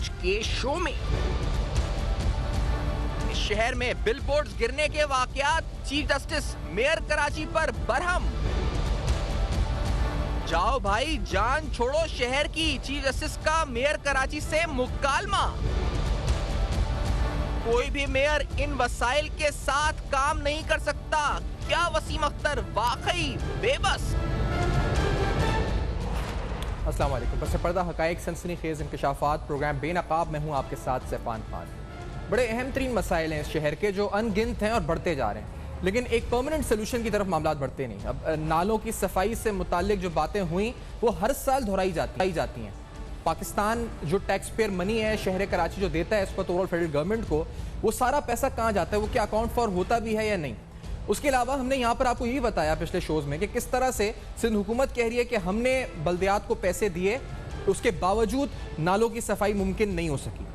آج کے شو میں اس شہر میں بل بورڈز گرنے کے واقعات، چیف جسٹس میئر کراچی پر برہم، جاؤ بھائی جان چھوڑو شہر کی، چیف جسٹس کا میئر کراچی سے مکالمہ، کوئی بھی میئر ان وسائل کے ساتھ کام نہیں کر سکتا، کیا وسیم اختر واقعی بے بس؟ السلام علیکم، پس پردہ حقائق سنسنی خیز انکشافات، پروگرام بے نقاب میں ہوں آپ کے ساتھ سیفان خان۔ بڑے اہم ترین مسائل ہیں اس شہر کے جو ان گنت ہیں اور بڑھتے جا رہے ہیں، لیکن ایک پرماننٹ سلوشن کی طرف معاملات بڑھتے نہیں۔ اب نالوں کی صفائی سے متعلق جو باتیں ہوئیں وہ ہر سال دہرائی جاتی ہیں۔ پاکستان جو ٹیکس پیئر منی ہے شہر کراچی جو دیتا ہے اس پر اوورآل فیڈرل گورنمنٹ کو، وہ سارا پیسہ کہاں جاتا ہے، وہ کیا اکاؤنٹ فار ہوتا بھی ہے یا نہیں؟ اس کے علاوہ ہم نے یہاں پر آپ کو یہ بتایا پچھلے شوز میں کہ کس طرح سے سندھ حکومت کہہ رہی ہے کہ ہم نے بلدیات کو پیسے دیے، اس کے باوجود نالوں کی صفائی ممکن نہیں ہو سکی۔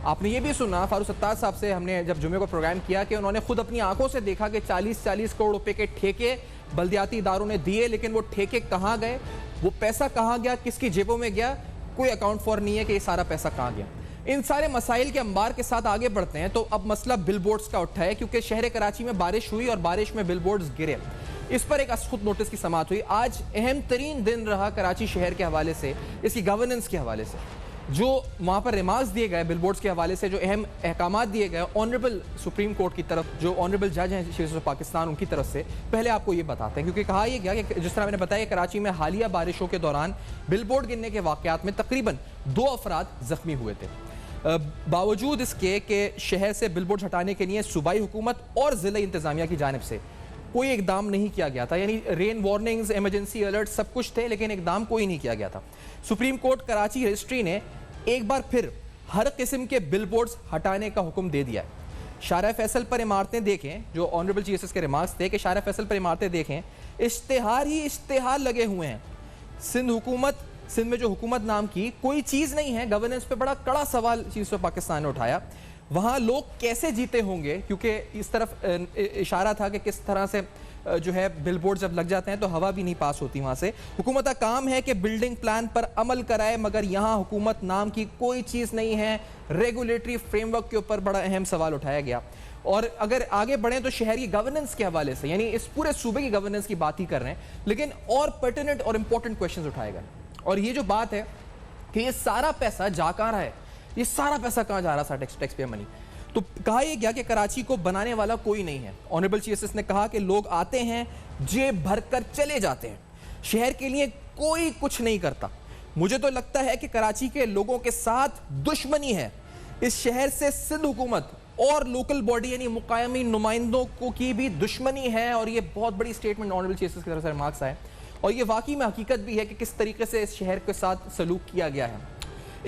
آپ نے یہ بھی سنا فاروق ستار صاحب سے، ہم نے جب جمعے کو پروگرام کیا کہ انہوں نے خود اپنی آنکھوں سے دیکھا کہ 40 کروڑ روپے کے ٹھیکے بلدیاتی اداروں نے دیے، لیکن وہ ٹھیکے کہاں گئے، وہ پیسہ کہاں گیا، کس کی جیبوں میں گیا، کوئی اکاؤنٹ فار نہیں ہے کہ یہ سارا پیسہ کہاں گیا۔ ان سارے مسائل کے انبار کے ساتھ آگے بڑھتے ہیں تو اب مسئلہ بل بورڈز کا اٹھا ہے، کیونکہ شہر کراچی میں بارش ہوئی اور بارش میں بل بورڈز گرے۔ اس پر ایک خود نوٹس کی سماعت ہوئی۔ آج اہم ترین دن رہا کراچی شہر کے حوالے سے، اس کی گورننس کے حوالے سے، جو وہاں پر ریمارکس دیے گئے بل بورڈز کے حوالے سے، جو اہم احکامات دیے گئے آنریبل سپریم کورٹ کی طرف، جو آنریبل جج ہیں چیف جسٹس پاکستان، ان کی طرف سے پہلے آپ کو یہ بتاتے ہیں، کیونکہ کہا یہ گیا کہ جس طرح میں نے بتایا کراچی میں حالیہ بارشوں کے دوران بل بورڈ گرنے کے واقعات میں تقریباً 2 افراد زخمی ہوئے تھے۔ باوجود اس کے کہ شہر سے بل بورڈ ہٹانے کے لیے صوبائی حکومت اور ضلعی انتظامیہ کی جانب سے کوئی اقدام نہیں کیا گیا تھا، یعنی رین وارننگز، ایمرجنسی الرٹ سب کچھ تھے، لیکن اقدام کوئی نہیں کیا گیا تھا۔ سپریم کورٹ کراچی رجسٹری نے ایک بار پھر ہر قسم کے بل بورڈز ہٹانے کا حکم دے دیا ہے۔ شارع فیصل پر عمارتیں دیکھیں، جو آنریبل چیف جسٹس کے ریمارکس تھے کہ شارع فیصل پر عمارتیں دیکھیں، اشتہار ہی اشتہار لگے ہوئے ہیں۔ سندھ میں جو حکومت نام کی کوئی چیز نہیں ہے، گورننس پہ بڑا کڑا سوال چیف جسٹس پاکستان نے اٹھایا۔ وہاں لوگ کیسے جیتے ہوں گے، کیونکہ اس طرف اشارہ تھا کہ کس طرح سے جو ہے بل بورڈ جب لگ جاتے ہیں تو ہوا بھی نہیں پاس ہوتی وہاں سے۔ حکومت کا کام ہے کہ بلڈنگ پلان پر عمل کرائے، مگر یہاں حکومت نام کی کوئی چیز نہیں ہے۔ ریگولیٹری فریم ورک کے اوپر بڑا اہم سوال اٹھایا گیا۔ اور اگر آگے بڑھیں تو شہری گورننس کے حوالے سے، یعنی اس پورے صوبے کی گورننس کی بات ہی کر رہے ہیں، لیکن اور پرٹیننٹ اور امپورٹنٹ کویشچنز اٹھائے گئے۔ اور یہ جو بات ہے کہ یہ سارا پیسہ جا کہاں رہا ہے، یہ سارا پیسہ کہاں جا رہا تھا ٹیکس پیئر منی، تو کہا یہ گیا کہ کراچی کو بنانے والا کوئی نہیں ہے۔ آنریبل چیف جسٹس نے کہا کہ لوگ آتے ہیں جیب بھر کر چلے جاتے ہیں، شہر کے لیے کوئی کچھ نہیں کرتا۔ مجھے تو لگتا ہے کہ کراچی کے لوگوں کے ساتھ دشمنی ہے۔ اس شہر سے سندھ حکومت اور لوکل باڈی یعنی مقامی نمائندوں کو کی بھی دشمنی ہے، اور یہ بہت بڑی سٹیٹمنٹ آنریبل چیف جسٹس کی طرف سے ریمارکس آئے، اور یہ واقعی میں حقیقت بھی ہے کہ کس طریقے سے اس شہر کے ساتھ سلوک کیا گیا ہے۔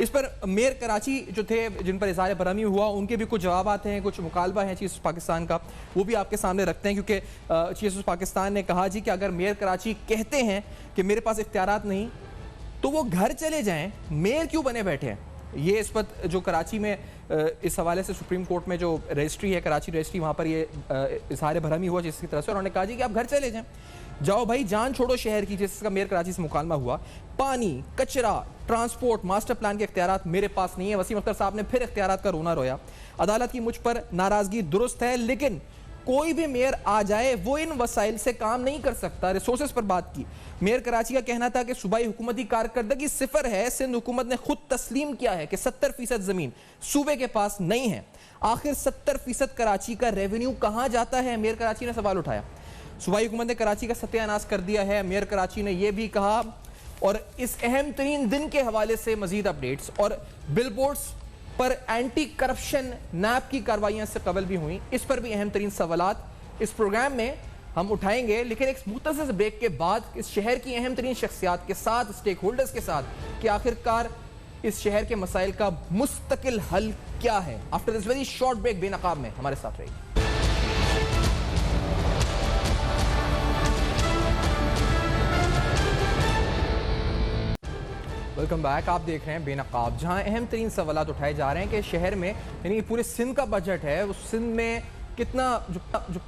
اس پر میئر کراچی جو تھے جن پر اظہار برہمی ہوا، ان کے بھی کچھ جوابات ہیں، کچھ مکالمہ ہیں چیف جسٹس پاکستان کا، وہ بھی آپ کے سامنے رکھتے ہیں، کیونکہ چیف جسٹس پاکستان نے کہا جی کہ اگر میئر کراچی کہتے ہیں کہ میرے پاس اختیارات نہیں تو وہ گھر چلے جائیں، میئر کیوں بنے بیٹھے ہیں؟ یہ اس وقت جو کراچی میں اس حوالے سے سپریم کورٹ میں جو رجسٹری ہے کراچی رجسٹری، وہاں پر یہ اظہار برہمی ہوا جس کی طرف سے، انہوں نے کہا جی کہ آپ گھر چلے جائیں، جاؤ بھائی جان چھوڑو شہر کی، جس کا میئر کراچی سے مکالمہ ہوا۔ پانی، کچرا، ٹرانسپورٹ، ماسٹر پلان کے اختیارات میرے پاس نہیں ہے۔ وسیم اختر صاحب نے پھر اختیارات کا رونا رویا۔ عدالت کی مجھ پر ناراضگی درست ہے، لیکن کوئی بھی میئر آ جائے وہ ان وسائل سے کام نہیں کر سکتا۔ ریسورسز پر بات کی، میئر کراچی کا کہنا تھا کہ صوبائی حکومتی کارکردگی صفر ہے۔ سندھ حکومت نے خود تسلیم کیا ہے کہ 70% زمین صوبے کے پاس نہیں ہے۔ آخر 70% کراچی کا ریونیو کہاں جاتا ہے؟ میئر کراچی نے سوال اٹھایا۔ صوبائی حکومت نے کراچی کا ستیہ ناش کر دیا ہے، میئر کراچی نے یہ بھی کہا۔ اور اس اہم ترین دن کے حوالے سے مزید اپڈیٹس، اور بل بورڈز پر اینٹی کرپشن نیب کی کارروائیاں سے قبل بھی ہوئیں، اس پر بھی اہم ترین سوالات اس پروگرام میں ہم اٹھائیں گے، لیکن ایک مختصر بریک کے بعد اس شہر کی اہم ترین شخصیات کے ساتھ، اسٹیک ہولڈرز کے ساتھ، کہ آخر کار اس شہر کے مسائل کا مستقل حل کیا ہے۔ After this very short break بے نقاب میں ہمارے ساتھ رہیے۔ ویلکم بیک، آپ دیکھ رہے ہیں بے نقاب، جہاں اہم ترین سوالات اٹھائے جا رہے ہیں کہ شہر میں، یعنی پورے سندھ کا بجٹ ہے، اس سندھ میں کتنا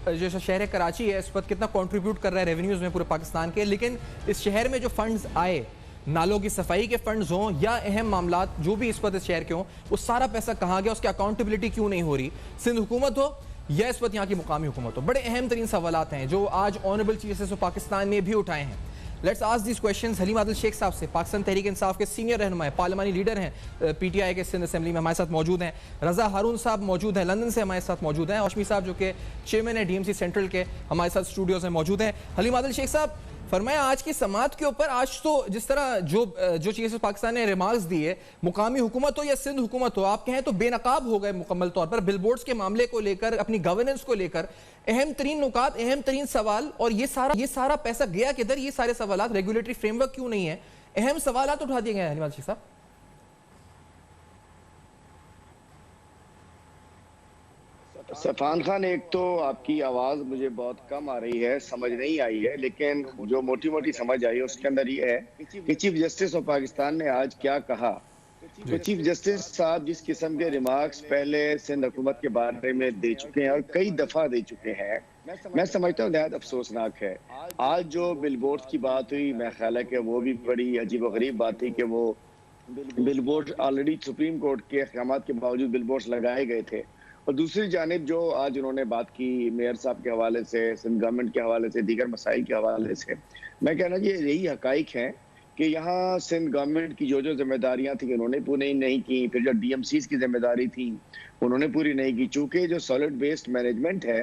جو شہر کراچی ہے اس پر کتنا کنٹریبیوٹ کر رہا ہے ریونیوز میں پورے پاکستان کے، لیکن اس شہر میں جو فنڈز آئے نالوں کی صفائی کے فنڈز ہوں یا اہم معاملات جو بھی اس وقت اس شہر کے ہوں، وہ سارا پیسہ کہاں گیا، اس کی اکاؤنٹیبلٹی کیوں نہیں ہو رہی؟ سندھ حکومت ہو یا اس وقت یہاں کی مقامی حکومت ہو، بڑے اہم ترین سوالات ہیں جو آج honourable chief justice of Pakistan نے بھی اٹھائے ہیں۔ Let's ask these questions Haleem Adil Sheikh صاحب سے، پاکستان تحریک انصاف کے سینئر رہنما ہیں، پارلیمانی لیڈر ہیں، پی ٹی آئی کے سندھ اسمبلی میں ہمارے ساتھ موجود ہیں۔ رضا ہارون صاحب موجود ہیں، لندن سے ہمارے ساتھ موجود ہیں۔ اوشمی صاحب جو کہ چیئرمین ہے ڈی ایم سی سینٹرل کے، ہمارے ساتھ اسٹوڈیوز میں موجود ہیں۔ حلیم عادل شیخ صاحب فرمایا آج کی سماعت کے اوپر، آج تو جس طرح جو چیف جسٹس پاکستان نے ریمارکس دیے، مقامی حکومت ہو یا سندھ حکومت ہو، آپ کہیں تو بے نقاب ہو گئے مکمل طور پر، بل بورڈز کے معاملے کو لے کر، اپنی گورننس کو لے کر اہم ترین نکات، اہم ترین سوال، اور یہ سارا پیسہ گیا کدھر؟ یہ سارے سوالات ریگولیٹری فریم ورک کیوں نہیں ہے؟ اہم سوالات اٹھا دیے گئے ہیں حلیم عادل شیخ صاحب۔ سفان خان، ایک تو آپ کی آواز مجھے بہت کم آ رہی ہے، سمجھ نہیں آئی ہے، لیکن جو موٹی موٹی سمجھ آئی ہے اس کے اندر یہ ہے کہ چیف جسٹس آف پاکستان نے آج کیا کہا۔ تو چیف جسٹس صاحب جس قسم کے ریمارکس پہلے سندھ حکومت کے بارے میں دے چکے ہیں اور کئی دفعہ دے چکے ہیں، میں سمجھتا ہوں نہایت افسوسناک ہے۔ آج جو بل بورڈز کی بات ہوئی، میں خیال ہے کہ وہ بھی بڑی عجیب و غریب بات تھی کہ وہ بل بورڈ آلریڈی سپریم کورٹ کے احکامات کے باوجود بل بورڈز لگائے گئے تھے، اور دوسری جانب جو آج انہوں نے بات کی میئر صاحب کے حوالے سے، سندھ گورنمنٹ کے حوالے سے، دیگر مسائل کے حوالے سے، میں کہنا کہ یہی حقائق ہیں کہ یہاں سندھ گورنمنٹ کی جو ذمہ داریاں تھیں انہوں نے پوری نہیں کی، پھر جو ڈی ایم سیز کی ذمہ داری تھی انہوں نے پوری نہیں کی، چونکہ جو سالڈ ویسٹ مینجمنٹ ہے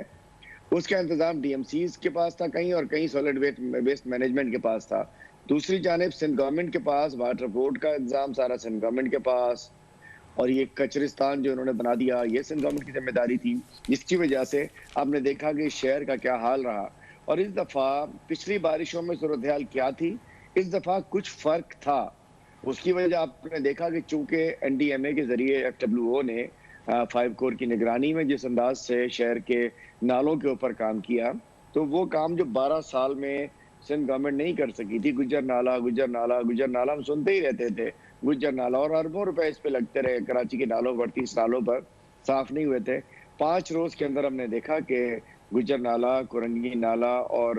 اس کا انتظام ڈی ایم سیز کے پاس تھا کہیں، اور کہیں سالڈ ویسٹ مینجمنٹ کے پاس تھا۔ دوسری جانب سندھ گورنمنٹ کے پاس واٹر بورڈ کا انتظام سارا سندھ گورنمنٹ کے پاس، اور یہ کچرستان جو انہوں نے بنا دیا یہ سندھ گورنمنٹ کی ذمہ داری تھی، جس کی وجہ سے آپ نے دیکھا کہ شہر کا کیا حال رہا۔ اور اس دفعہ پچھلی بارشوں میں صورتحال کیا تھی، اس دفعہ کچھ فرق تھا۔ اس کی وجہ آپ نے دیکھا کہ چونکہ این ڈی ایم اے کے ذریعے ایف ڈبلیو او نے 5 کور کی نگرانی میں جس انداز سے شہر کے نالوں کے اوپر کام کیا، تو وہ کام جو 12 سال میں سندھ گورنمنٹ نہیں کر سکی تھی، گجر نالہ گجر نالہ گجر نالہ، ہم سنتے ہی رہتے تھے گجر نالہ، اور اربوں روپے اس پہ لگتے رہے، کراچی کے نالوں 38 سالوں پر صاف نہیں ہوئے تھے۔ 5 روز کے اندر ہم نے دیکھا کہ گجر نالہ، کورنگی نالہ اور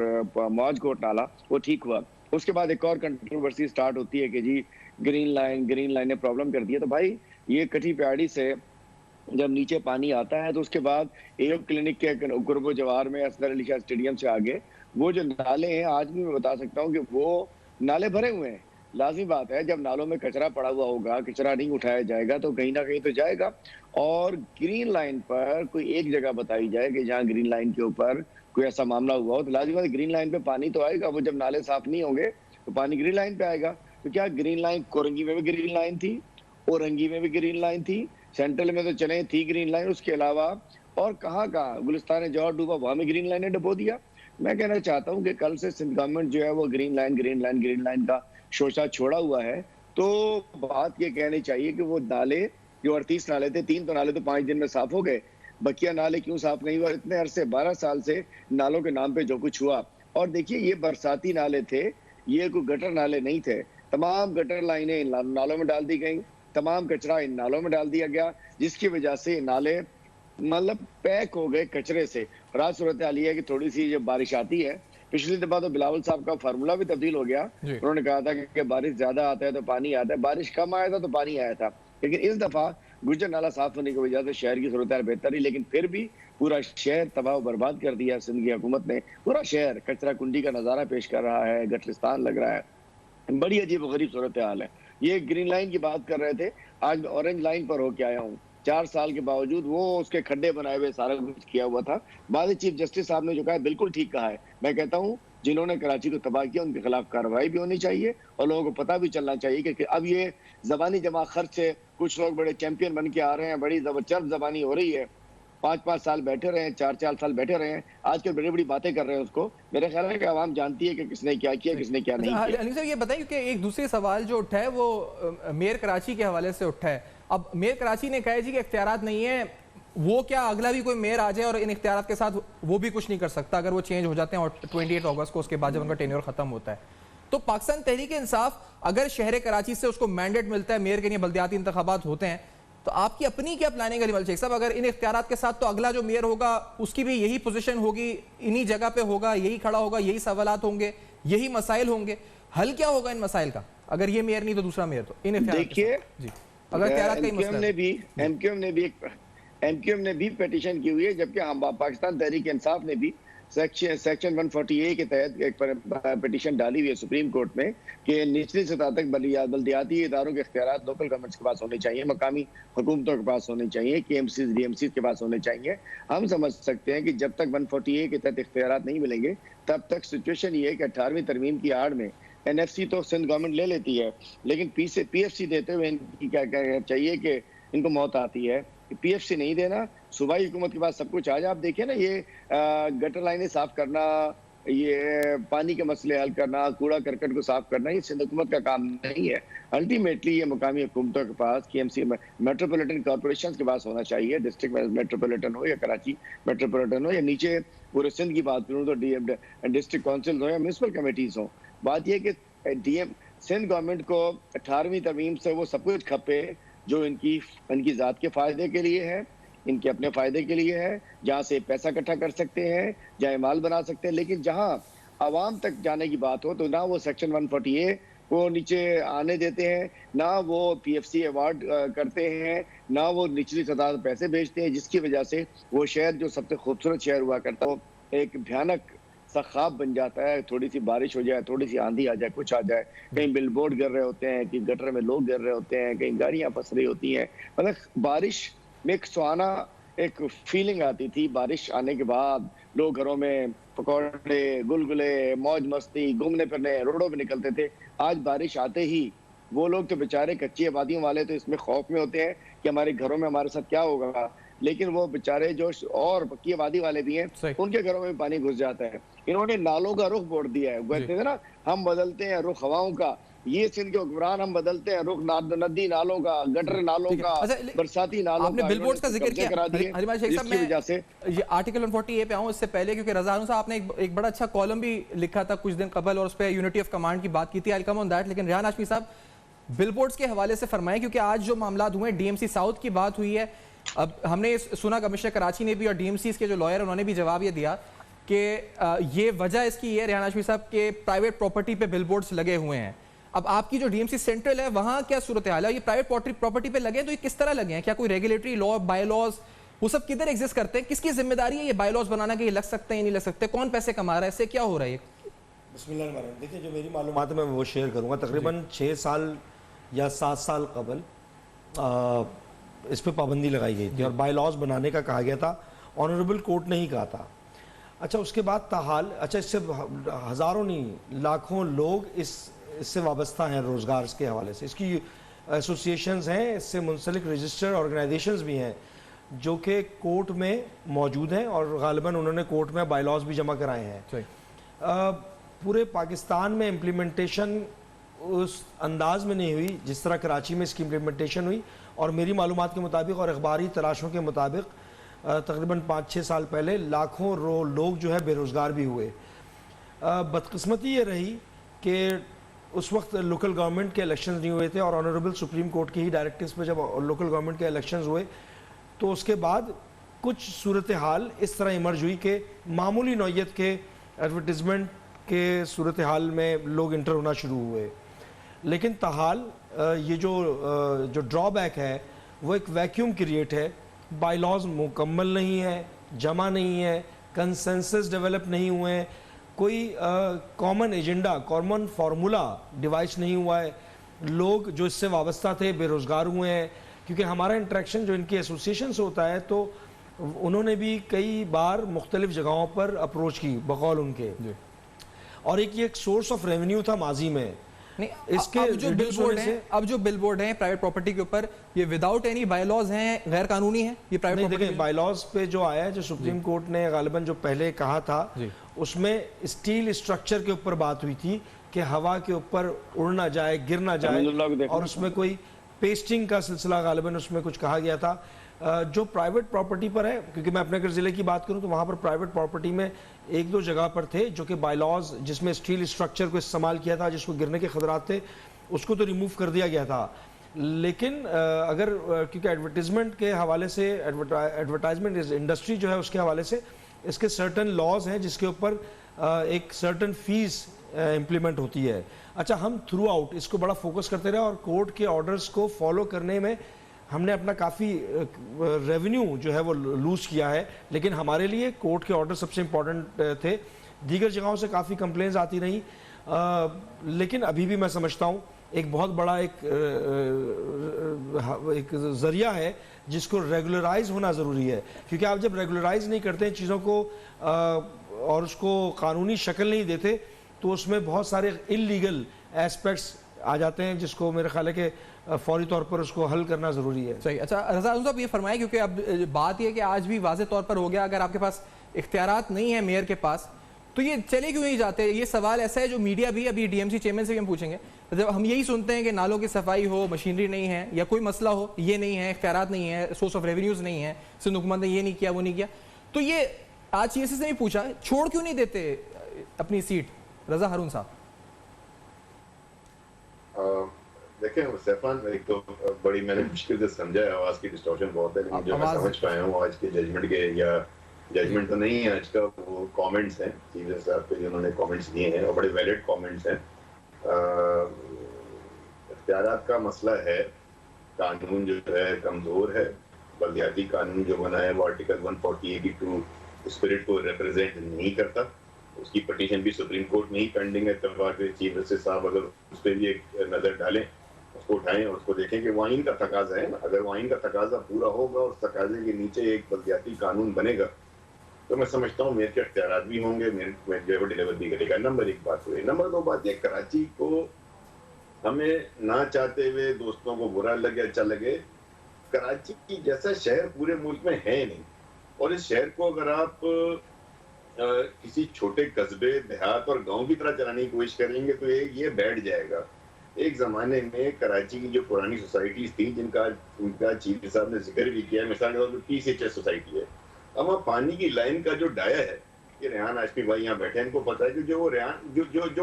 موج کوٹ نالہ وہ ٹھیک ہوا۔ اس کے بعد ایک اور کنٹروورسی سٹارٹ ہوتی ہے کہ جی گرین لائن نے پرابلم کر دیا۔ تو بھائی یہ کٹھی پیاڑی سے جب نیچے پانی آتا ہے تو اس کے بعد ایو کلینک کے قرب و جوار میں اصغر علی شاہ اسٹیڈیم سے آگے وہ جو نالے ہیں، آج بھی میں بتا سکتا ہوں کہ وہ نالے بھرے ہوئے ہیں۔ لازمی بات ہے جب نالوں میں کچرا پڑا ہوا ہوگا، کچرا نہیں اٹھایا جائے گا تو کہیں نہ کہیں تو جائے گا۔ اور گرین لائن پر کوئی ایک جگہ بتائی جائے کہ جہاں گرین لائن کے اوپر کوئی ایسا معاملہ ہوا ہو، تو لازمی بات ہے گرین لائن پہ پانی تو آئے گا، وہ جب نالے صاف نہیں ہوں گے تو پانی گرین لائن پہ آئے گا۔ تو کیا گرین لائن کورنگی میں بھی گرین لائن تھی، اورنگی میں بھی گرین لائن تھی، سینٹرل میں تو چلیں تھی گرین لائن، اس کے علاوہ اور کہاں گلستان جوہر ڈوبا وہاں میں گرین لائن نے ڈبو دیا۔ میں کہنا چاہتا ہوں کہ کل سے سندھ گورنمنٹ جو ہے وہ گرین لائن کا شوشہ چھوڑا ہوا ہے، تو بات یہ کہنی چاہیے کہ وہ نالے جو 38 نالے تھے، 3 تو نالے تو 5 دن میں صاف ہو گئے، بقیہ نالے کیوں صاف نہیں ہوا؟ اتنے عرصے 12 سال سے نالوں کے نام پہ جو کچھ ہوا۔ اور دیکھیے یہ برساتی نالے تھے، یہ کوئی گٹر نالے نہیں تھے، تمام گٹر لائنیں نالوں میں ڈال دی گئیں، تمام کچرا ان نالوں میں ڈال دیا گیا، جس کی وجہ سے نالے مطلب پیک ہو گئے کچرے سے۔ اور آج صورتحال یہ ہے کہ تھوڑی سی جب بارش آتی ہے، پچھلی دفعہ تو بلاول صاحب کا فارمولا بھی تبدیل ہو گیا، انہوں نے کہا تھا کہ بارش زیادہ آتا ہے تو پانی آتا ہے، بارش کم آیا تھا تو پانی آیا تھا، لیکن اس دفعہ گجر نالہ صاف ہونے کی وجہ سے شہر کی صورتحال بہتر رہی، لیکن پھر بھی پورا شہر تباہ و برباد کر دیا سندھ کی حکومت نے۔ پورا شہر کچرا کنڈی کا نظارہ پیش کر رہا ہے، گٹرستان لگ رہا ہے، بڑی عجیب و غریب صورتحال ہے۔ یہ گرین لائن کی بات کر رہے تھے، آج میں اورنج لائن پر ہو کے آیا ہوں۔ 4 سال کے باوجود وہ اس کے کھڈے بنائے ہوئے سارا کچھ کیا ہوا تھا۔ بعد چیف جسٹس صاحب نے جو کہا ہے بالکل ٹھیک کہا ہے۔ میں کہتا ہوں جنہوں نے کراچی کو تباہ کیا ان کے خلاف کارروائی بھی ہونی چاہیے، اور لوگوں کو پتہ بھی چلنا چاہیے کہ اب یہ زبانی جمع خرچ سے کچھ لوگ بڑے چیمپئن بن کے آ رہے ہیں، بڑی زبردست زبانی ہو رہی ہے، 5 سال بیٹھے رہے ہیں، 4 سال بیٹھے رہے ہیں، آج کل بڑی بڑی باتیں کر رہے ہیں۔ اس کو میرے خیال ہے کہ عوام جانتی ہے کہ کس نے کیا کیا، کس نے کیا نہیں کیا۔ علی صاحب یہ بتائیں کہ ایک دوسرے سوال جو اٹھا ہے وہ میئر کراچی کے حوالے سے اٹھا ہے۔ اب میئر کراچی نے کہا جی کہ اختیارات نہیں ہیں، وہ کیا اگلا بھی کوئی میئر آ جائے اور ان اختیارات کے ساتھ وہ بھی کچھ نہیں کر سکتا اگر وہ چینج ہو جاتے ہیں اور 28 اگست کو اس کے بعد جب ان کا ٹینیور ختم ہوتا ہے؟ تو پاکستان تحریک انصاف اگر شہر کراچی سے اس کو مینڈیٹ ملتا ہے، میئر کے لیے بلدیاتی انتخابات ہوتے ہیں، تو آپ کی اپنی کیا پلاننگ ہے علی شیخ صاحب؟ اگر ان اختیارات کے ساتھ تو اگلا جو میئر ہوگا اس کی بھی یہی پوزیشن ہوگی، انہی جگہ پہ ہوگا، یہی کھڑا ہوگا، یہی سوالات ہوں گے، یہی مسائل ہوں گے، حل کیا ہوگا ان مسائل کا؟ اگر یہ میئر نہیں تو دوسرا میئر تو ان دیکھیے جی اگر اختیارات کا ہی مسئلہ ایم کیو ایم نے بھی پیٹیشن کی ہوئی ہے، جبکہ ہم پاکستان تحریک انصاف نے بھی سیکشن 140A کے تحت ایک پیٹیشن ڈالی ہوئی ہے سپریم کورٹ میں کہ نچلی سطح تک بلدیاتی اداروں کے اختیارات لوکل گورنمنٹس کے پاس ہونے چاہیے، مقامی حکومتوں کے پاس ہونے چاہیے، KMCs DMCs کے پاس ہونے چاہیے. ہم سمجھ سکتے ہیں کہ جب تک 140A کے تحت اختیارات نہیں ملیں گے تب تک سچویشن یہ ہے کہ 18ویں ترمیم کی آڑ میں NFC تو سندھ گورنمنٹ لے لیتی ہے، لیکن PFC دیتے ہوئے ان کی کیا چاہیے کہ ان کو موت آتی ہے. PFC نہیں دینا، صوبائی حکومت کے پاس سب کچھ. آج آپ دیکھیں نا، یہ گٹر لائنیں صاف کرنا، یہ پانی کے مسئلے حل کرنا، کوڑا کرکٹ کو صاف کرنا، یہ سندھ حکومت کا کام نہیں ہے. الٹیمیٹلی یہ مقامی حکومتوں کے پاس KMC میٹروپولیٹن کارپوریشنز کے پاس ہونا چاہیے. ڈسٹرکٹ میٹروپولیٹن ہو یا کراچی میٹروپولیٹن ہو یا نیچے پورے سندھ کی بات کروں تو ڈسٹرکٹ کونسل ہو یا میونسپل کمیٹیز ہوں. بات یہ کہ سندھ گورنمنٹ کو 18ویں ترمیم سے وہ سب کچھ کھپے جو ان کی ذات کے فائدے کے لیے ہے، ان کے اپنے فائدے کے لیے ہے، جہاں سے پیسہ اکٹھا کر سکتے ہیں، جہاں مال بنا سکتے ہیں. لیکن جہاں عوام تک جانے کی بات ہو تو نہ وہ سیکشن 140A کو نیچے آنے دیتے ہیں، نہ وہ PFC ایوارڈ کرتے ہیں، نہ وہ نچلی سطح پیسے بھیجتے ہیں، جس کی وجہ سے وہ شہر جو سب سے خوبصورت شہر ہوا کرتا ہو ایک بھیانک سا خواب بن جاتا ہے. تھوڑی سی بارش ہو جائے، تھوڑی سی آندھی آ جائے، کچھ آ جائے، کہیں بل بورڈ گر رہے ہوتے ہیں، کہیں گٹر میں لوگ گر رہے ہوتے ہیں، کہیں گاڑیاں پھنس رہی ہوتی ہیں. مطلب بارش میں ایک سہانا ایک فیلنگ آتی تھی. بارش آنے کے بعد لوگ گھروں میں پکوڑے، گلگلے، موج مستی، گھومنے پھرنے روڈوں پہ نکلتے تھے. آج بارش آتے ہی وہ لوگ تو بیچارے کچی آبادیوں والے تو اس میں خوف میں ہوتے ہیں کہ ہمارے گھروں میں ہمارے ساتھ کیا ہوگا، لیکن وہ بیچارے جو اور پکی آبادی والے بھی ہیں ان کے گھروں میں پانی گھس جاتا ہے. انہوں نے نالوں کا رخ موڑ دیا ہے. کہتے ہیں نا، ہم بدلتے ہیں رخ ہواؤں کا، یہ سندھ کے حکمران ہم بدلتے ہیں رخ ندی نالوں کا، گٹر نالوں کا، برساتی نالوں کا. آپ نے بل بورڈز کا ذکر کیا حریمہ شیخ صاحب، میں یہ آرٹیکل 140A پہ آؤں اس سے پہلے، کیونکہ رضا ہارون صاحب آپ نے ایک بڑا اچھا کالم بھی لکھا تھا کچھ دن قبل اور اس پہ یونٹی آف کمانڈ کی بات کی تھی. I'll come on that. لیکن ریحان ہاشمی صاحب بل بورڈز کے حوالے سے فرمائیں، کیونکہ آج جو معاملات ہوئے DMC ساؤتھ کی بات ہوئی ہے. اب ہم نے سنا کمشنر کراچی نے بھی اور DMCs کے جو لائر انہوں نے بھی جواب یہ دیا کہ یہ وجہ اس کی یہ ریحان ہاشمی صاحب کہ پرائیویٹ پراپرٹی پہ بل بورڈز لگے ہوئے ہیں. اب آپ کی جو DMC سینٹرل ہے وہاں کیا صورتحال ہے؟ یہ پرائیویٹ پراپرٹی پہ لگے ہیں تو یہ کس طرح لگے ہیں؟ کیا کوئی ریگولیٹری لا، بائی لاز، وہ سب کدھر ایگزسٹ کرتے ہیں؟ کس کی ذمہ داری ہے یہ بائی لاز بنانا کہ یہ لگ سکتے ہیں نہیں لگ سکتے؟ کون پیسے کما رہا ہے؟ اس سے کیا ہو رہا ہے؟ بسم اللہ الرحمن الرحیم. دیکھیں جو میری معلومات ہے میں وہ شیئر کروں گا. تقریباً 6 سال یا 7 سال قبل اس پہ پابندی لگائی گئی تھی اور بائی لاز بنانے کا کہا گیا تھا. آنریبل کورٹ نے ہی کہا تھا. اچھا اس کے بعد تاحال اس سے ہزاروں نہیں لاکھوں لوگ اس سے وابستہ ہیں روزگار کے حوالے سے. اس کی ایسوسیشنز ہیں، اس سے منسلک رجسٹر آرگنائزیشنز بھی ہیں جو کہ کورٹ میں موجود ہیں اور غالباً انہوں نے کورٹ میں بائی لاز بھی جمع کرائے ہیں. پورے پاکستان میں امپلیمنٹیشن اس انداز میں نہیں ہوئی جس طرح کراچی میں اس کی امپلیمنٹیشن ہوئی. اور میری معلومات کے مطابق اور اخباری تلاشوں کے مطابق تقریباً 5-6 سال پہلے لاکھوں لوگ جو ہے بے روزگار بھی ہوئے. بدقسمتی یہ رہی کہ اس وقت لوکل گورنمنٹ کے الیکشنز نہیں ہوئے تھے اور آنریبل سپریم کورٹ کی ہی ڈائریکٹیوز پہ جب لوکل گورنمنٹ کے الیکشنز ہوئے تو اس کے بعد کچھ صورتحال اس طرح ایمرج ہوئی کہ معمولی نوعیت کے ایڈورٹیزمنٹ کے صورتحال میں لوگ انٹر ہونا شروع ہوئے. لیکن تاحال یہ جو ڈرا بیک ہے وہ ایک ویکیوم کریٹ ہے. بائی لاز مکمل نہیں ہے، جمع نہیں ہے، کنسنسس ڈیولپ نہیں ہوئے ہیں، کوئی common agenda, common formula device نہیں ہوا ہے. لوگ جو اس سے وابستہ تھے بے روزگار ہوئے ہیں. کیونکہ ہمارا انٹریکشن جو ان کی ایسوسیشن سے ہوتا ہے تو انہوں نے بھی کئی بار مختلف جگہوں پر اپروچ کی بقول ان کے، اور ایک سورس آف ریونیو تھا ماضی میں. اس کے اب جو بل بورڈ ہیں پرائیویٹ پراپرٹی کے اوپر یہ وداؤٹ اینی بائی لاز ہیں، غیر قانونی ہیں یہ پرائیویٹ پراپرٹی؟ دیکھیں بائی لاز پہ جو آیا ہے، جو سپریم کورٹ نے غالباً جو پہلے کہا تھا اس میں اسٹیل اسٹرکچر کے اوپر بات ہوئی تھی کہ ہوا کے اوپر اڑ نہ جائے، گر نہ جائے، اور اس میں کوئی پیسٹنگ کا سلسلہ غالباً اس میں کچھ کہا گیا تھا. جو پرائیویٹ پراپرٹی پر ہے، کیونکہ میں اپنے ضلع کی بات کروں تو وہاں پر پرائیویٹ پراپرٹی میں 1-2 جگہ پر تھے جو کہ بائی لاز جس میں اسٹیل اسٹرکچر کو استعمال کیا تھا، جس کو گرنے کے خطرات تھے، اس کو تو ریموو کر دیا گیا تھا. لیکن اگر کیونکہ ایڈورٹیزمنٹ کے حوالے سے، ایڈورٹائزمنٹ انڈسٹری جو ہے اس کے حوالے سے اس کے سرٹن لاز ہیں جس کے اوپر ایک سرٹن فیس امپلیمنٹ ہوتی ہے. اچھا ہم تھرو آؤٹ اس کو بڑا فوکس کرتے رہے اور کورٹ کے آرڈرز کو فالو کرنے میں ہم نے اپنا کافی ریونیو جو ہے وہ لوز کیا ہے, لیکن ہمارے لیے کورٹ کے آرڈر سب سے امپورٹنٹ تھے. دیگر جگہوں سے کافی کمپلینز آتی رہیں, لیکن ابھی بھی میں سمجھتا ہوں ایک بہت بڑا ایک ذریعہ ہے جس کو ریگولرائز ہونا ضروری ہے, کیونکہ آپ جب ریگولرائز نہیں کرتے ہیں چیزوں کو اور اس کو قانونی شکل نہیں دیتے تو اس میں بہت سارے انلیگل ایسپیکٹس آ جاتے ہیں جس کو میرے خیال ہے کہ فوری طور پر اس کو حل کرنا ضروری ہے. صحیح. اچھا رضا صاحب یہ فرمائیں, کیونکہ اب بات یہ ہے کہ آج بھی واضح طور پر ہو گیا اگر آپ کے پاس اختیارات نہیں ہیں میئر کے پاس تو یہ چلے کیوں نہیں جاتے؟ یہ سوال ایسا ہے جو میڈیا بھی ابھی ڈی ایم سی چیئرمین سے بھی ہم پوچھیں گے. جب ہم یہی سنتے ہیں کہ نالوں کی صفائی ہو, مشینری نہیں ہے یا کوئی مسئلہ ہو, یہ نہیں ہے, اختیارات نہیں ہے, سورس آف ریونیوز نہیں ہے, سندھ حکومت نے یہ نہیں کیا وہ نہیں کیا, تو یہ آج چیئر سے نہیں پوچھا چھوڑ کیوں نہیں دیتے اپنی سیٹ؟ رضا ہارون صاحب. دیکھیں سیفان, ایک تو بڑی میں نے مشکل سے سمجھا ہے, آواز کی ڈسٹورشن بہت ہے, لیکن جو میں سمجھ پایا ہوں آج کے ججمنٹ کے, یا ججمنٹ تو نہیں ہے آج کا, وہ کامنٹس ہیں چیف جسٹس صاحب کے جنہوں نے کامنٹس دیے ہیں اور بڑے ویلڈ کامنٹس ہیں. اختیارات کا مسئلہ ہے, قانون جو ہے کمزور ہے, بلدیاتی قانون جو بنا ہے وہ آرٹیکل 140(a)(2) اسپرٹ کو ریپرزینٹ نہیں کرتا. اس کی پٹیشن بھی سپریم کورٹ میں ہی پینڈنگ ہے. اتفاق سے چیف جسٹس صاحب اگر اس پہ بھی ایک نظر ڈالیں, اس کو اٹھائیں اور اس کو دیکھیں کہ وہ آئین کا تقاضا ہے نا, اگر وہ آئین کا تقاضا پورا ہوگا اور اس تقاضے کے نیچے ایک بلدیاتی قانون بنے گا تو میں سمجھتا ہوں میئر کے اختیارات بھی ہوں گے, میئر جو ہے وہ ڈیلیور بھی کرے گا. نمبر ایک بات ہوئی. نمبر دو بات یہ, کراچی کو ہمیں نہ چاہتے ہوئے دوستوں کو برا لگے اچھا لگے, کراچی کی جیسا شہر پورے ملک میں ہے نہیں, اور اس شہر کو اگر آپ کسی چھوٹے قصبے دیہات اور گاؤں کی طرح چلانے کی کوشش کریں گے تو یہ بیٹھ جائے گا. ایک زمانے میں کراچی کی جو پرانی سوسائٹیز تھی جن کا چیف صاحب نے ذکر بھی کیا ہے, مثال کے طور پر PCHS سوسائٹی ہے, اب وہاں پانی کی لائن کا جو ڈایا ہے, یہ ریحان ہاشمی بھائی یہاں بیٹھے ہیں, ان کو پتا ہے کہ جو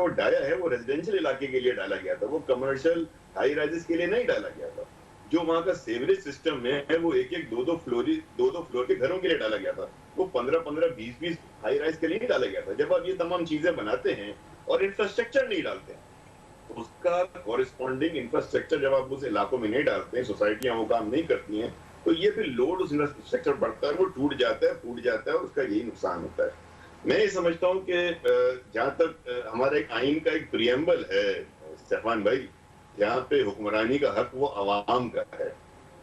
ڈایا ہے وہ ریزیڈینشیل علاقے کے لیے ڈالا گیا تھا, وہ کمرشل ہائی رائزز کے لیے نہیں ڈالا گیا تھا. جو وہاں کا سیوریج سسٹم ہے وہ ایک دو فلور کے گھروں کے لیے ڈالا گیا تھا, وہ 15-20 ہائی رائز کے لیے نہیں ڈالا گیا تھا. جب آپ یہ تمام چیزیں بناتے ہیں اور انفراسٹرکچر نہیں ڈالتے ہیں, اس کا کورسپونڈنگ انفراسٹرکچر جب آپ اس علاقوں میں نہیں ڈالتے ہیں, سوسائٹیاں وہ کام نہیں کرتی ہیں, تو یہ پھر لوڈ اس انفراسٹرکچر بڑھتا ہے, وہ ٹوٹ جاتا ہے, پھوٹ جاتا ہے, اور اس کا یہی نقصان ہوتا ہے. میں یہ سمجھتا ہوں کہ جہاں تک ہمارا ایک آئین کا ایک پریمبل ہے سیفان بھائی, یہاں پہ حکمرانی کا حق وہ عوام کا ہے,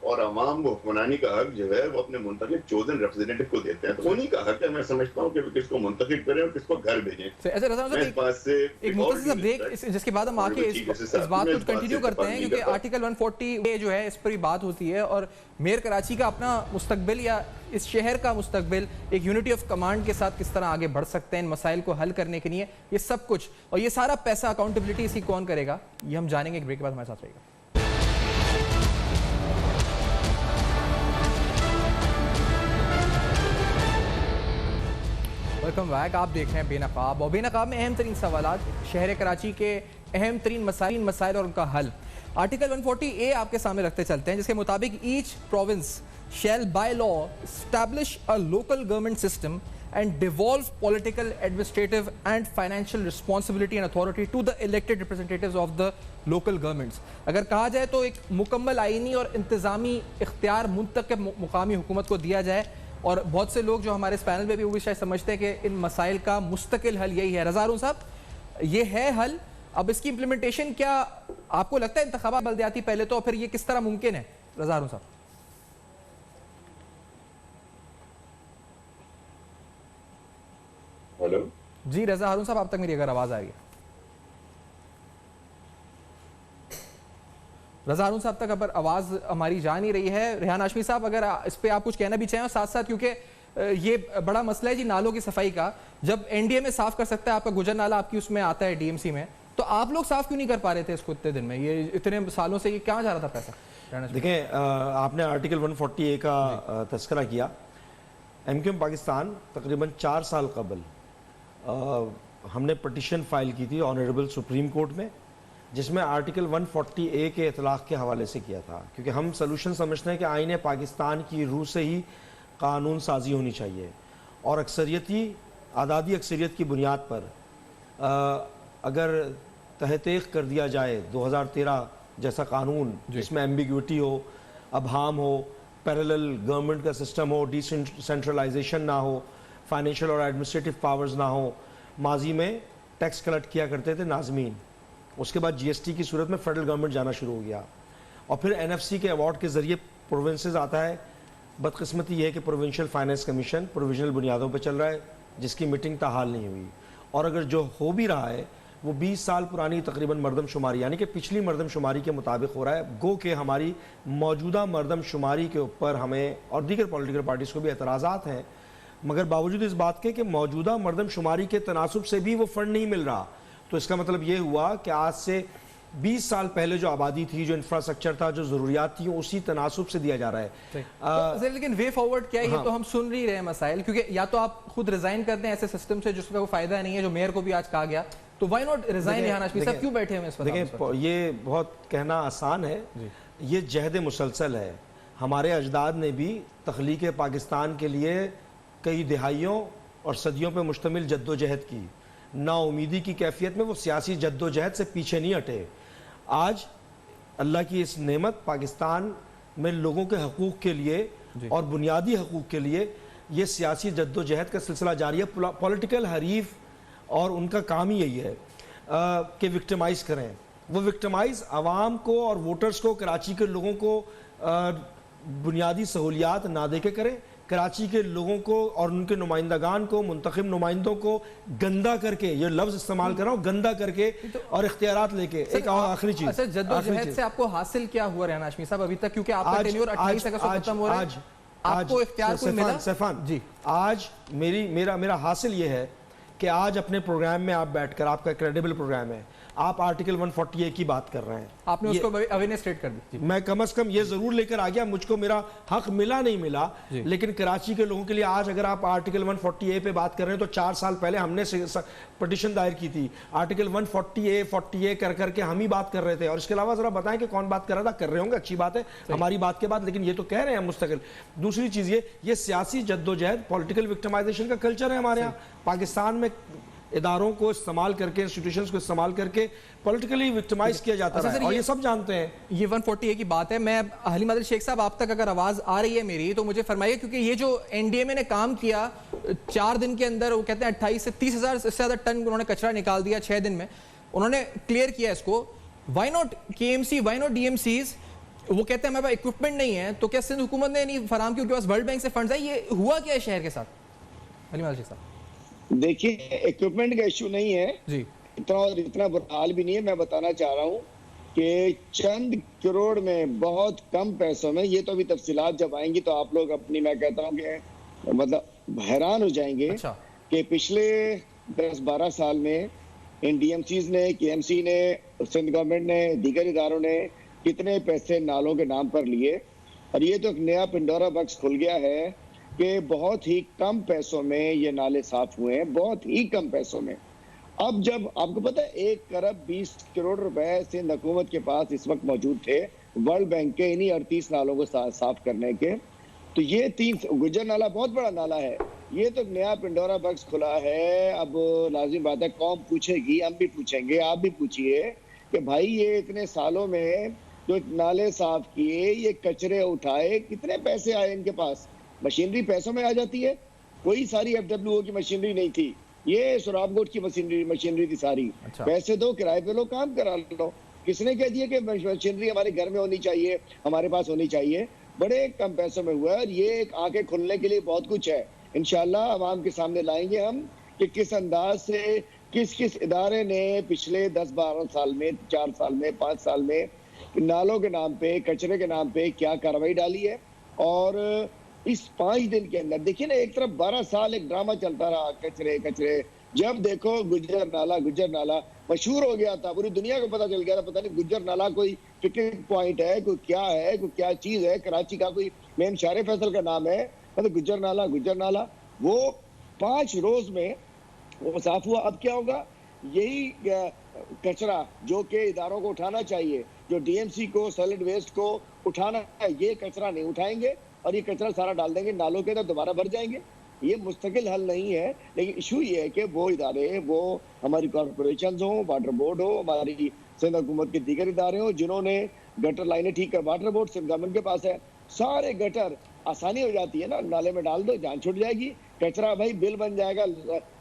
اور عوام وہ حکمرانی کا حق جو ہے وہ اپنے منتخب چوزن ریپرزینٹیو کو دیتے ہیں, تو انہی کا حق ہے. میں سمجھتا ہوں کہ کس کو منتخب کریں اور کس کو گھر بھیجیں. ایک مختصر بریک جس کے بعد ہم آ کے اس بات کو کنٹینیو کرتے ہیں, کیونکہ آرٹیکل 140 جو ہے اس پر ہی بات ہوتی ہے, اور میئر کراچی کا اپنا مستقبل یا اس شہر کا مستقبل ایک یونٹی آف کمانڈ کے ساتھ کس طرح آگے بڑھ سکتے ہیں ان مسائل کو حل کرنے کے لیے, یہ سب کچھ اور یہ سارا پیسہ اکاؤنٹیبلٹی اس کی کون کرے گا, یہ ہم جانیں گے. ایک بریک کے بعد ہمارے ساتھ رہے گا. Welcome back. آپ دیکھ رہے ہیں بے نقاب, اور بے نقاب میں اہم ترین سوالات, شہر کراچی کے اہم ترین مسائل اور ان کا حل. آرٹیکل 140(a) آپ کے سامنے رکھتے چلتے ہیں, جس کے مطابق each province shall by law establish a local government system and devolve political, administrative and financial responsibility and authority to the elected representatives of the local governments. اگر کہا جائے تو ایک مکمل آئینی اور انتظامی اختیار منتخب مقامی حکومت کو دیا جائے, اور بہت سے لوگ جو ہمارے اس پینل میں بھی وہ بھی شاید سمجھتے ہیں کہ ان مسائل کا مستقل حل یہی ہے. رضا ہارون صاحب, یہ ہے حل, اب اس کی امپلیمنٹیشن کیا آپ کو لگتا ہے انتخابات بلدیاتی پہلے تو, پھر یہ کس طرح ممکن ہے؟ رضا ہارون صاحب. ہیلو جی رضا ہارون صاحب, آپ تک میری اگر آواز آ رہی ہے. رضا ہارون صاحب تک اگر آواز ہماری جا نہیں رہی ہے. ریحان ہاشمی صاحب, اگر اس پہ آپ کچھ کہنا بھی چاہیں, اور ساتھ ساتھ کیونکہ یہ بڑا مسئلہ ہے جی نالوں کی صفائی کا, جب NDA میں صاف کر سکتا ہے, آپ کا گجر نالا آپ کی اس میں آتا ہے DMC میں, تو آپ لوگ صاف کیوں نہیں کر پا رہے تھے اس کو اتنے دن میں؟ یہ اتنے سالوں سے یہ کہاں جا رہا تھا پیسہ؟ دیکھیں, آپ نے آرٹیکل 140(a) کا تذکرہ کیا. MQM پاکستان تقریباً 4 سال قبل ہم نے پٹیشن فائل کی تھی آنریبل سپریم کورٹ میں, جس میں آرٹیکل 140(a) کے اطلاق کے حوالے سے کیا تھا, کیونکہ ہم سلوشن سمجھتے ہیں کہ آئین پاکستان کی روح سے ہی قانون سازی ہونی چاہیے, اور اعدادی اکثریت کی بنیاد پر اگر تحقیق کر دیا جائے 2013 جیسا قانون جس میں ایمبیگوٹی ہو, ابہام ہو, پیرلل گورنمنٹ کا سسٹم ہو, ڈی سینٹرلائزیشن نہ ہو, فائنینشیل اور ایڈمنسٹریٹو پاورز نہ ہو. ماضی میں ٹیکس کلیکٹ کیا کرتے تھے ناظمین, اس کے بعد جی ایس ٹی کی صورت میں فیڈرل گورنمنٹ جانا شروع ہو گیا, اور پھر این ایف سی کے ایوارڈ کے ذریعے پروونسز آتا ہے. بدقسمتی یہ ہے کہ پروونشل فائنینس کمیشن پروویژنل بنیادوں پہ چل رہا ہے, جس کی میٹنگ تاحال نہیں ہوئی, اور اگر جو ہو بھی رہا ہے وہ 20 سال پرانی تقریباً مردم شماری یعنی کہ پچھلی مردم شماری کے مطابق ہو رہا ہے. گو کہ ہماری موجودہ مردم شماری کے اوپر ہمیں اور دیگر پولیٹیکل پارٹیز کو بھی اعتراضات ہیں, مگر باوجود اس بات کے کہ موجودہ مردم شماری کے تناسب سے بھی وہ فنڈ نہیں مل رہا. تو اس کا مطلب یہ ہوا کہ آج سے 20 سال پہلے جو آبادی تھی, جو انفراسٹرکچر تھا, جو ضروریات تھیں, اسی تناسب سے دیا جا رہا ہے. لیکن وے فارورڈ کیا ہے, یہ تو ہم سن رہی رہے ہیں مسائل, کیونکہ یا تو آپ خود ریزائن کرتے ہیں ایسے سسٹم سے جس کا کوئی فائدہ نہیں ہے, جو میئر کو بھی آج کہا گیا, تو وائی ناٹ ریزائن. یہاں ناشمی صاحب کیوں بیٹھے ہیں اس وقت؟ دیکھیں یہ بہت کہنا آسان ہے, یہ جہد مسلسل ہے. ہمارے اجداد نے بھی تخلیق پاکستان کے لیے کئی دہائیوں اور صدیوں پہ مشتمل جد و جہد کی. نا امیدی کی کیفیت میں وہ سیاسی جد و جہد سے پیچھے نہیں ہٹے. آج اللہ کی اس نعمت پاکستان میں لوگوں کے حقوق کے لیے اور بنیادی حقوق کے لیے یہ سیاسی جد و جہد کا سلسلہ جاری ہے. پولیٹیکل حریف اور ان کا کام ہی یہی ہے کہ وکٹمائز کریں. وہ وکٹمائز عوام کو اور ووٹرز کو, کراچی کے لوگوں کو بنیادی سہولیات نہ دے کے کریں, کراچی کے لوگوں کو اور ان کے نمائندگان کو, منتخب نمائندوں کو گندا کر کے, یہ لفظ استعمال کر رہا ہوں, گندا کر کے اور اختیارات لے کے. ایک آخری چیز, اچھا جدوجہد سے آپ کو حاصل کیا ہوا ریحان ہاشمی صاحب ابھی تک, کیونکہ آپ کا ٹینیور 28 اگست کو ختم ہو رہا ہے, آپ کو اختیار کوئی ملا؟ سیفان جی, آج میرا حاصل یہ ہے کہ آج اپنے پروگرام میں آپ بیٹھ کر, آپ کا کریڈیبل پروگرام ہے, آپ آرٹیکل 148 کی بات کر رہے ہیں, آپ نے اس کو اویئرنیس کریٹ کر دی. میں کم از کم یہ ضرور لے کر آ گیا, مجھ کو میرا حق ملا نہیں ملا, لیکن کراچی کے لوگوں کے لیے آج اگر آپ آرٹیکل 140A پہ بات کر رہے ہیں تو 4 سال پہلے ہم نے پٹیشن دائر کی تھی, آرٹیکل 140A 40A کر کے ہم ہی بات کر رہے تھے. اور اس کے علاوہ ذرا بتائیں کہ کون بات کر رہا تھا, کر رہے ہوں گے, اچھی بات ہے ہماری بات کے بعد, لیکن یہ تو کہہ رہے ہیں مستقل. دوسری چیز یہ سیاسی جد و جہد, پولیٹیکل وکٹمائزیشن کا کلچر ہے ہمارے یہاں پاکستان میں. اداروں کو استعمال کر کے, انسٹیٹیوشنز کو استعمال کر کے پولیٹیکلی وکٹمائز کیا جاتا ہے, اور یہ سب جانتے ہیں. یہ 140A کی بات ہے. میں حلیم عادل شیخ صاحب, آپ تک اگر آواز آ رہی ہے میری تو مجھے فرمائیے, کیونکہ یہ جو این ڈی ایم اے نے کام کیا 4 دن کے اندر, وہ کہتے ہیں 28 سے 30 ہزار سے زیادہ ٹن انہوں نے کچرا نکال دیا 6 دن میں, انہوں نے کلیئر کیا اس کو. Why not K M C, why not D M Cs? وہ کہتے ہیں ہمارے پاس اکوپمنٹ نہیں ہے, تو کیا سندھ حکومت نے نہیں فراہم کی, ان کے پاس ورلڈ بینک سے فنڈز ہے؟ یہ ہوا کیا ہے شہر کے ساتھ حلیم عادل شیخ صاحب؟ دیکھیے ایکوپمنٹ کا ایشو نہیں ہے جی, اتنا برا حال بھی نہیں ہے. میں بتانا چاہ رہا ہوں کہ چند کروڑ میں, بہت کم پیسوں میں, یہ تو ابھی تفصیلات جب آئیں گی تو آپ لوگ اپنی, میں کہتا ہوں کہ مطلب حیران ہو جائیں گے کہ پچھلے 10-12 سال میں ان ڈی ایم سیز نے, کے ایم سی نے, سندھ گورنمنٹ نے, دیگر اداروں نے کتنے پیسے نالوں کے نام پر لیے. اور یہ تو ایک نیا پنڈورا باکس کھل گیا ہے کہ بہت ہی کم پیسوں میں یہ نالے صاف ہوئے ہیں, بہت ہی کم پیسوں میں. اب جب آپ کو پتہ ہے 1 ارب 20 کروڑ روپے سندھ حکومت کے پاس اس وقت موجود تھے ورلڈ بینک کے انہی 38 نالوں کو صاف کرنے کے, تو یہ 3 گجر نالا بہت بڑا نالا ہے, یہ تو نیا پنڈورا باکس کھلا ہے. اب لازم بات ہے قوم پوچھے گی, ہم بھی پوچھیں گے, آپ بھی پوچھئے کہ بھائی یہ اتنے سالوں میں جو نالے صاف کیے, یہ کچرے اٹھائے, کتنے پیسے آئے ان کے پاس؟ مشینری پیسوں میں آ جاتی ہے, کوئی ساری ایف ڈبلیو او کی مشینری نہیں تھی, یہ سراب گوٹ کی مشینری تھی ساری. پیسے دو, کرائے پہ لو, کام کرا لو. کس نے کہہ دیا کہ مشینری ہمارے گھر میں ہونی چاہیے, ہمارے پاس ہونی چاہیے؟ بڑے کم پیسوں میں ہوا ہے, اور یہ ایک آنکھیں کھلنے کے لیے بہت کچھ ہے. انشاءاللہ عوام کے سامنے لائیں گے ہم کہ کس انداز سے کس ادارے نے پچھلے 10-12 سال میں, 4 سال میں, 5 سال میں نالوں کے نام پہ, کچرے کے نام پہ کیا کارروائی ڈالی ہے. اور اس 5 دن کے اندر دیکھیں نا, ایک طرف 12 سال ایک ڈرامہ چلتا رہا, کچرے, جب دیکھو گجر نالا مشہور ہو گیا تھا, پوری دنیا کو پتا چل گیا تھا, پتہ نہیں گجر نالا کوئی پکنک پوائنٹ ہے, کوئی کیا چیز ہے, کراچی کا کوئی مین شار فیصل کا نام ہے, مطلب گجر نالا. وہ 5 روز میں وہ صاف ہوا. اب کیا ہوگا؟ یہی کچرا جو کہ اداروں کو اٹھانا چاہیے, جو ڈی ایم سی کو, سالڈ ویسٹ کو اٹھانا ہے, یہ کچرا نہیں اٹھائیں گے, اور یہ کچرا سارا ڈال دیں گے نالوں کے اندر, دوبارہ بھر جائیں گے. یہ مستقل حل نہیں ہے، لیکن ایشو یہ ہے کہ وہ ادارے، وہ ہماری کارپوریشنز ہوں، واٹر بورڈ ہو، ہماری سندھ حکومت کے دیگر ادارے ہوں، جنہوں نے گٹر لائنیں ٹھیک کر، واٹر بورڈ سندھ گورنمنٹ کے پاس ہے، سارے گٹر آسانی ہو جاتی ہے نا، نالے میں ڈال دو، جان چھوٹ جائے گی، کچرا بھائی بل بن جائے گا،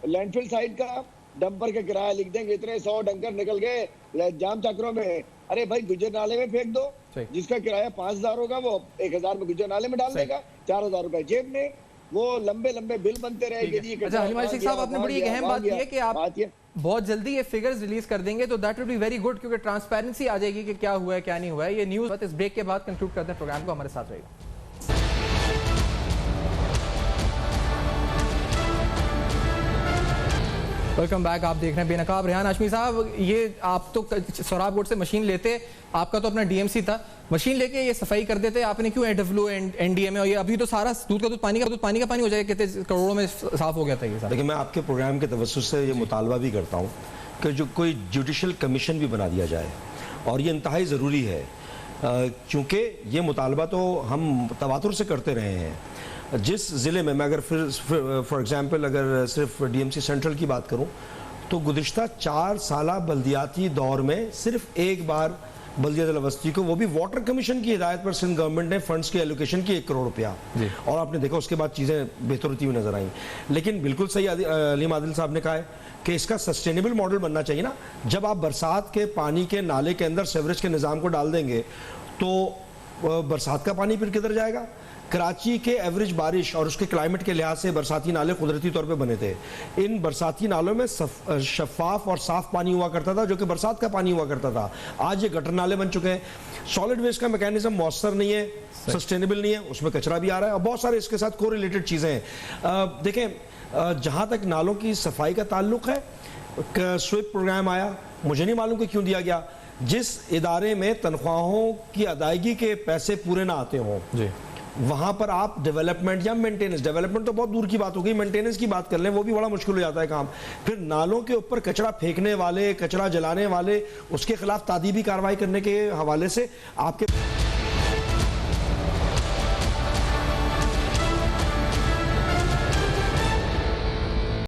لینڈ فل سائٹ کا ڈمپر کا کرایہ لکھ دیں گے، اتنے 100 ڈنکر نکل گئے جام چکروں میں، ارے بھائی گجر نالے میں پھینک دو، جس کا کرایہ 5000 ہوگا وہ 1000 میں گجر نالے میں ڈال دے گا، 4000 روپے جیب میں، وہ لمبے لمبے بل بنتے رہے گی۔ اچھا حلیم عاشق صاحب، آپ نے بڑی ایک اہم بات یہ ہے کہ آپ بہت جلدی یہ فگرز ریلیز کر دیں گے، تو that will be very good, کیونکہ ٹرانسپیرنسی آ جائے گی کہ کیا ہوا ہے کیا نہیں ہوا ہے۔ یہ نیوز اس بریک کے بعد کنکلوڈ کرتے ہیں پروگرام کو، ہمارے ساتھ رہے گا۔ ویلکم بیک، آپ دیکھ رہے ہیں بے نقاب۔ ریحان ہاشمی صاحب، یہ آپ تو سوراب بورڈ سے مشین لیتے، آپ کا تو اپنا ڈی ایم سی تھا، مشین لے کے یہ صفائی کر دیتے، آپ نے کیوں ایڈفلو این ڈی ایم اے، اور یہ ابھی تو سارا دودھ کا دودھ پانی کا پانی ہو جائے، کہتے کروڑوں میں صاف ہو گیا تھا یہ سارا۔ لیکن میں آپ کے پروگرام کے توسط سے یہ مطالبہ بھی کرتا ہوں کہ جو کوئی جوڈیشل کمیشن بھی بنا دیا جائے، اور یہ انتہائی ضروری ہے، کیونکہ یہ مطالبہ تو ہم تواتر سے کرتے رہے ہیں۔ جس ضلع میں اگر فار ایگزامپل اگر صرف ڈی ایم سی سینٹرل کی بات کروں تو گزشتہ 4 سالہ بلدیاتی دور میں صرف ایک بار بلدیہ ضلع وسطی کو، وہ بھی واٹر کمیشن کی ہدایت پر، سندھ گورنمنٹ نے فنڈز کی ایلوکیشن کی 1 کروڑ روپیہ، اور آپ نے دیکھا اس کے بعد چیزیں بہتر ہوتی ہوئی نظر آئیں۔ لیکن بالکل صحیح علیم عادل صاحب نے کہا ہے کہ اس کا سسٹینیبل ماڈل بننا چاہیے نا۔ جب آپ برسات کے پانی کے نالے کے اندر سیوریج کے نظام کو ڈال دیں گے تو برسات کا پانی پھر کدھر جائے گا؟ کراچی کے ایوریج بارش اور اس کے کلائمیٹ کے لحاظ سے برساتی نالے قدرتی طور پہ بنے تھے، ان برساتی نالوں میں شفاف اور صاف پانی ہوا کرتا تھا جو کہ برسات کا پانی ہوا کرتا تھا۔ آج یہ گٹر نالے بن چکے ہیں، سالڈ ویسٹ کا میکینزم مؤثر نہیں ہے، سسٹینیبل نہیں ہے، اس میں کچرا بھی آ رہا ہے، اور بہت سارے اس کے ساتھ کو ریلیٹڈ چیزیں ہیں۔ دیکھیں، جہاں تک نالوں کی صفائی کا تعلق ہے، سویپ پروگرام آیا، مجھے نہیں معلوم کہ کیوں دیا گیا۔ جس ادارے میں تنخواہوں کی ادائیگی کے پیسے پورے نہ آتے ہوں، وہاں پر آپ ڈیولپمنٹ یا مینٹیننس، ڈیولپمنٹ تو بہت دور کی بات ہو گئی، مینٹیننس کی بات کر لیں، وہ بھی بڑا مشکل ہو جاتا ہے کام۔ پھر نالوں کے اوپر کچرا پھینکنے والے، کچرا جلانے والے، اس کے خلاف تادیبی کارروائی کرنے کے حوالے سے آپ کے